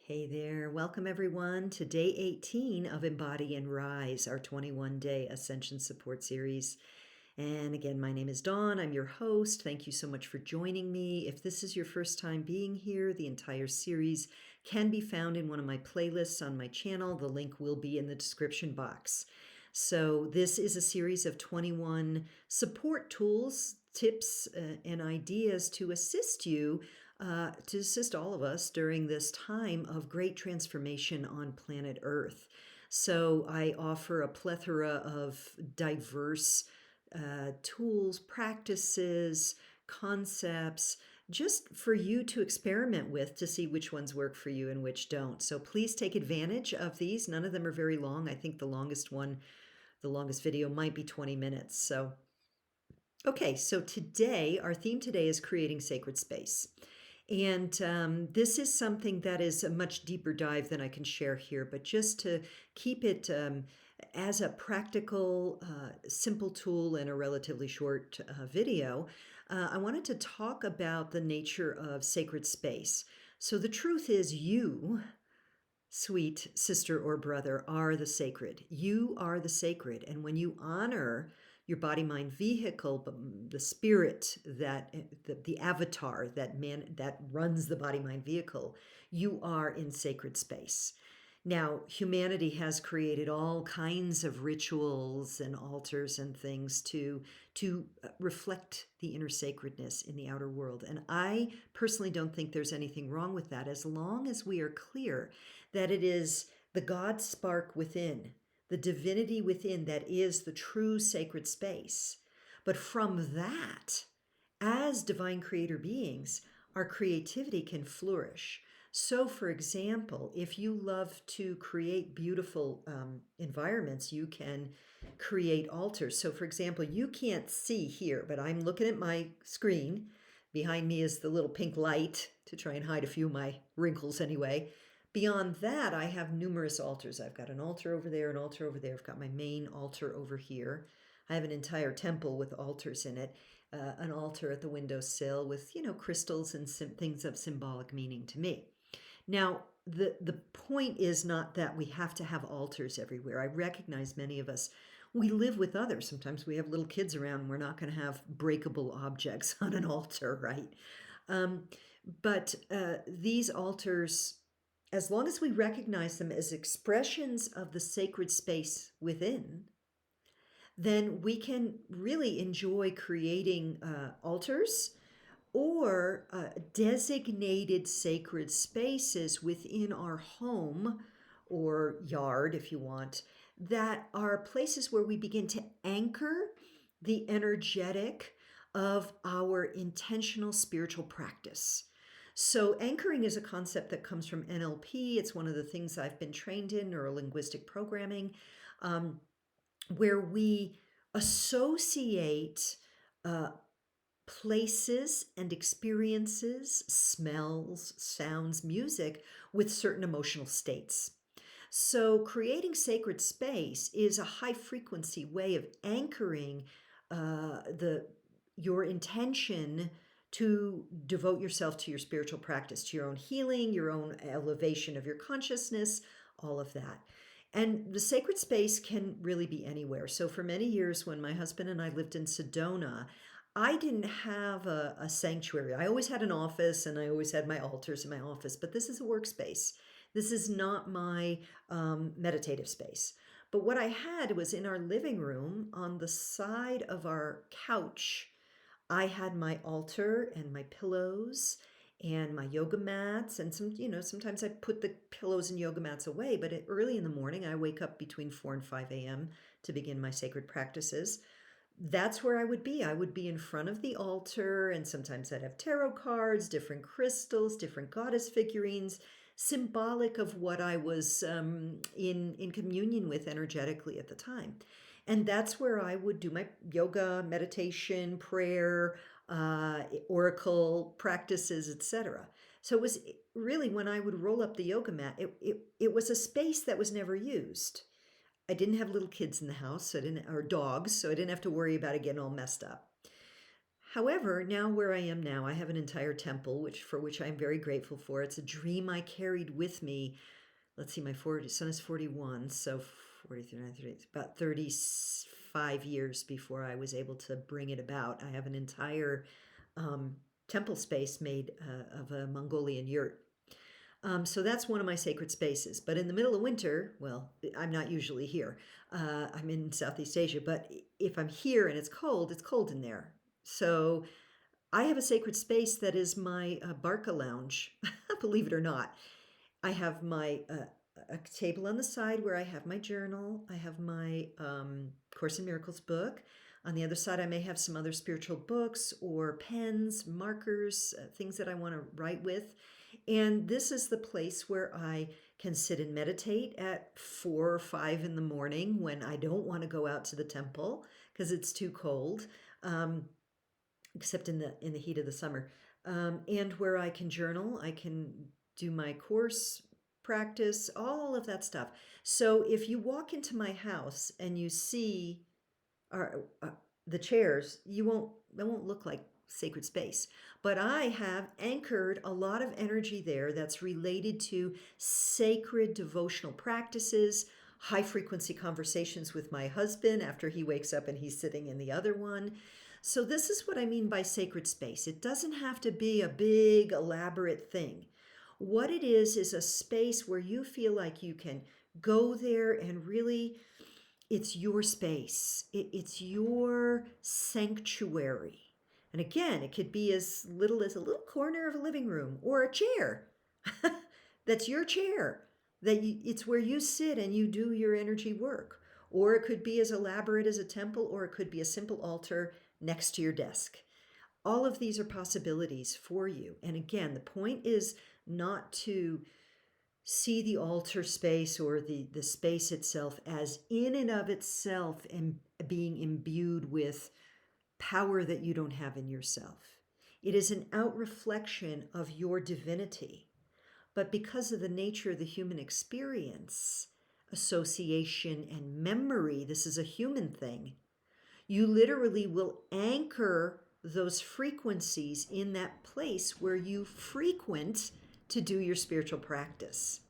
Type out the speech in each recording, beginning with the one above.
Hey there. Welcome everyone to day 18 of Embody Rise, our 21-day ascension support series. And again, my name is Dawn. I'm your host. Thank you so much for joining me. If this is your first time being here, the entire series can be found in one of my playlists on my channel. The link will be in the description box. So this is a series of 21 support tools, tips, and ideas to assist you, to assist all of us during this time of great transformation on planet Earth. So I offer a plethora of diverse tools, practices, concepts, just for you to experiment with to see which ones work for you and which don't. So please take advantage of these. None of them are very long. I think the longest video might be 20 minutes. So, okay, so today, our theme today is creating sacred space. And this is something that is a much deeper dive than I can share here, but just to keep it as a practical, simple tool in a relatively short video, I wanted to talk about the nature of sacred space. So the truth is you, sweet sister or brother, are the sacred. You are the sacred. And when you honor your body mind vehicle, but the spirit that the avatar that runs the body mind vehicle, you are in sacred space. Now, humanity has created all kinds of rituals and altars and things to reflect the inner sacredness in the outer world. And I personally don't think there's anything wrong with that, as long as we are clear that it is the God spark within, the divinity within, that is the true sacred space. But from that, as divine creator beings, our creativity can flourish. So, for example, if you love to create beautiful environments, you can create altars. So, for example, you can't see here, but I'm looking at my screen. Behind me is the little pink light to try and hide a few of my wrinkles anyway. Beyond that, I have numerous altars. I've got an altar over there, an altar over there. I've got my main altar over here. I have an entire temple with altars in it, an altar at the windowsill with, crystals and things of symbolic meaning to me. Now, the point is not that we have to have altars everywhere. I recognize many of us, we live with others. Sometimes we have little kids around and we're not going to have breakable objects on an altar, right? But these altars, as long as we recognize them as expressions of the sacred space within, then we can really enjoy creating altars or designated sacred spaces within our home or yard, if you want, that are places where we begin to anchor the energetic of our intentional spiritual practice. So, anchoring is a concept that comes from NLP. It's one of the things I've been trained in, neuro-linguistic programming, where we associate places and experiences, smells, sounds, music with certain emotional states. So, creating sacred space is a high frequency way of anchoring your intention to devote yourself to your spiritual practice, to your own healing, your own elevation of your consciousness, all of that. And the sacred space can really be anywhere. So for many years, when my husband and I lived in Sedona, I didn't have a sanctuary. I always had an office and I always had my altars in my office, but this is a workspace. This is not my meditative space. But what I had was in our living room on the side of our couch, I had my altar and my pillows and my yoga mats and sometimes I put the pillows and yoga mats away, but early in the morning, I wake up between 4 and 5 a.m. to begin my sacred practices. That's where I would be. I would be in front of the altar, and sometimes I'd have tarot cards, different crystals, different goddess figurines, symbolic of what I was in communion with energetically at the time. And that's where I would do my yoga, meditation, prayer, oracle practices, etc. So it was really, when I would roll up the yoga mat, it was a space that was never used. I didn't have little kids in the house, or dogs, so I didn't have to worry about it getting all messed up. However, now where I am now, I have an entire temple, which I'm very grateful for. It's a dream I carried with me. Let's see, my son is 41, so 43, 30, about 35 years before I was able to bring it about. I have an entire um, temple space made of a Mongolian yurt. So that's one of my sacred spaces. But in the middle of winter, well, I'm not usually here. I'm in Southeast Asia, but if I'm here and it's cold in there. So I have a sacred space that is my Barca lounge, believe it or not. I have my a table on the side where I have my journal. I have my Course in Miracles book. On the other side, I may have some other spiritual books or pens, markers, things that I want to write with. And this is the place where I can sit and meditate at 4 or 5 in the morning when I don't want to go out to the temple because it's too cold, except in the heat of the summer. And where I can journal, I can do my course practice, all of that stuff. So if you walk into my house and you see the chairs, it won't look like sacred space. But I have anchored a lot of energy there that's related to sacred devotional practices, high frequency conversations with my husband after he wakes up and he's sitting in the other one. So this is what I mean by sacred space. It doesn't have to be a big elaborate thing. What it is a space where you feel like you can go there and really it's your space. It's your sanctuary. And again, it could be as little as a little corner of a living room or a chair. That's your chair. It's where you sit and you do your energy work. Or it could be as elaborate as a temple, or it could be a simple altar next to your desk. All of these are possibilities for you. And again, the point is not to see the altar space or the space itself as in and of itself and being imbued with power that you don't have in yourself. It is an out reflection of your divinity. But because of the nature of the human experience, association and memory, this is a human thing. You literally will anchor those frequencies in that place where you frequent to do your spiritual practice.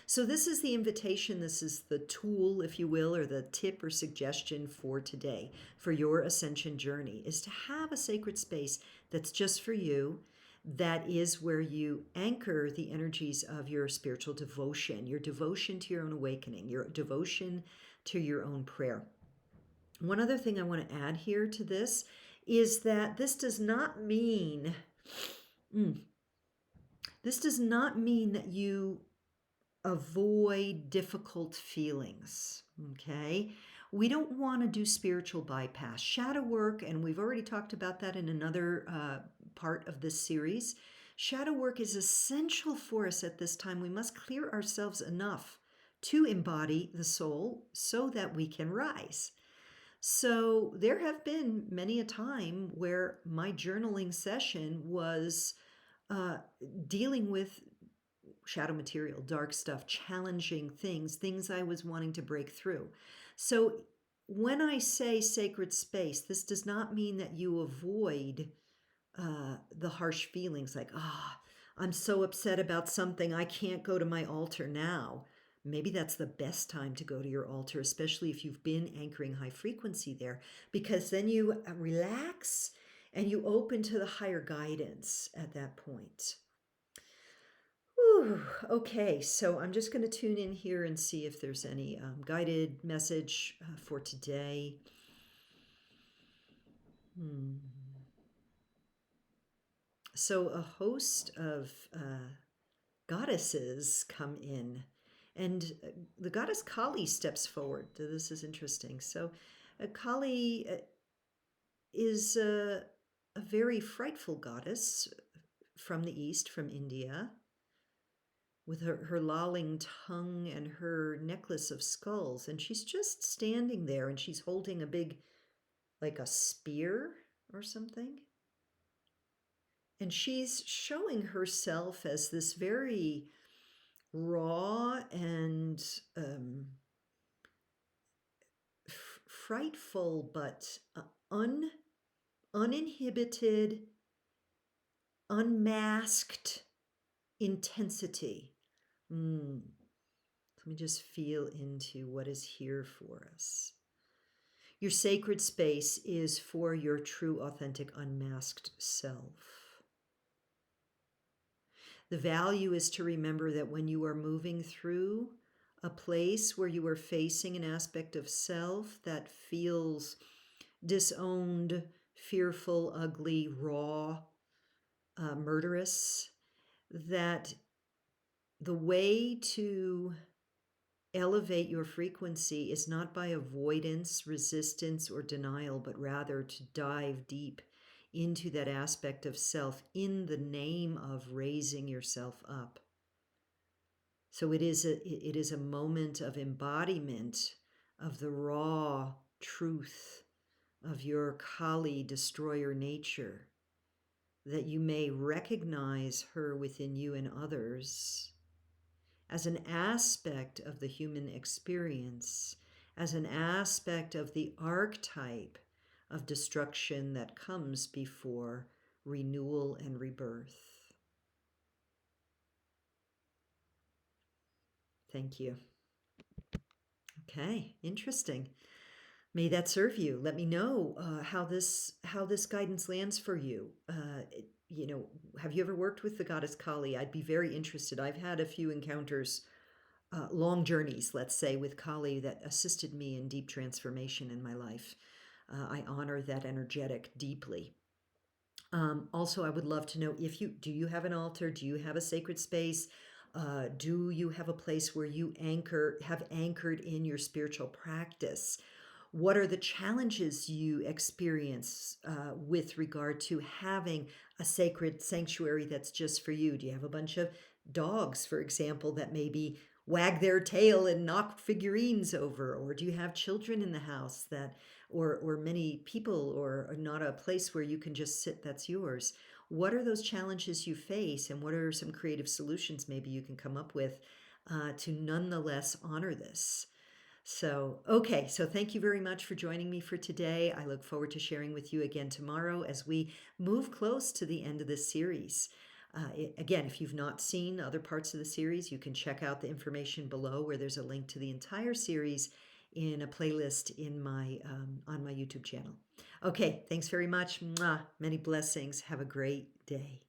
So, this is the invitation, this is the tool, if you will, or the tip or suggestion for today, for your ascension journey, is to have a sacred space that's just for you, that is where you anchor the energies of your spiritual devotion, your devotion to your own awakening, your devotion to your own prayer. One other thing I want to add here to this is that this does not mean that you avoid difficult feelings. Okay. We don't want to do spiritual bypass. Shadow work, and we've already talked about that in another part of this series. Shadow work is essential for us at this time. We must clear ourselves enough to embody the soul so that we can rise. So there have been many a time where my journaling session was dealing with shadow material, dark stuff, challenging things I was wanting to break through. So when I say sacred space, this does not mean that you avoid the harsh feelings like, I'm so upset about something, I can't go to my altar now. Maybe that's the best time to go to your altar, especially if you've been anchoring high frequency there, because then you relax and you open to the higher guidance at that point. Whew. Okay, so I'm just going to tune in here and see if there's any guided message for today. So a host of goddesses come in, and the goddess Kali steps forward. This is interesting. So Kali is a very frightful goddess from the east, from India, with her lolling tongue and her necklace of skulls. And she's just standing there and she's holding a big, like a spear or something. And she's showing herself as this very raw and frightful but uninhibited, unmasked intensity. Let me just feel into what is here for us. Your sacred space is for your true, authentic, unmasked self. The value is to remember that when you are moving through a place where you are facing an aspect of self that feels disowned, fearful, ugly, raw, murderous, that the way to elevate your frequency is not by avoidance, resistance, or denial, but rather to dive deep into that aspect of self in the name of raising yourself up. So it is a moment of embodiment of the raw truth of your Kali destroyer nature, that you may recognize her within you and others as an aspect of the human experience, as an aspect of the archetype of destruction that comes before renewal and rebirth. Thank you. Okay, interesting. May that serve you. Let me know how this guidance lands for you. You know, have you ever worked with the goddess Kali? I'd be very interested. I've had a few encounters, long journeys, let's say, with Kali that assisted me in deep transformation in my life. I honor that energetic deeply. Also, I would love to know if you do you have an altar? Do you have a sacred space? Do you have a place where you have anchored in your spiritual practice? What are the challenges you experience with regard to having a sacred sanctuary that's just for you? Do you have a bunch of dogs, for example, that maybe wag their tail and knock figurines over? Or do you have children in the house that, or many people, or not a place where you can just sit that's yours? What are those challenges you face, and what are some creative solutions maybe you can come up with to nonetheless honor this? So, okay, so thank you very much for joining me for today. I look forward to sharing with you again tomorrow as we move close to the end of this series. Again, if you've not seen other parts of the series, you can check out the information below where there's a link to the entire series in a playlist in my on my YouTube channel. Okay, thanks very much. Mwah. Many blessings. Have a great day.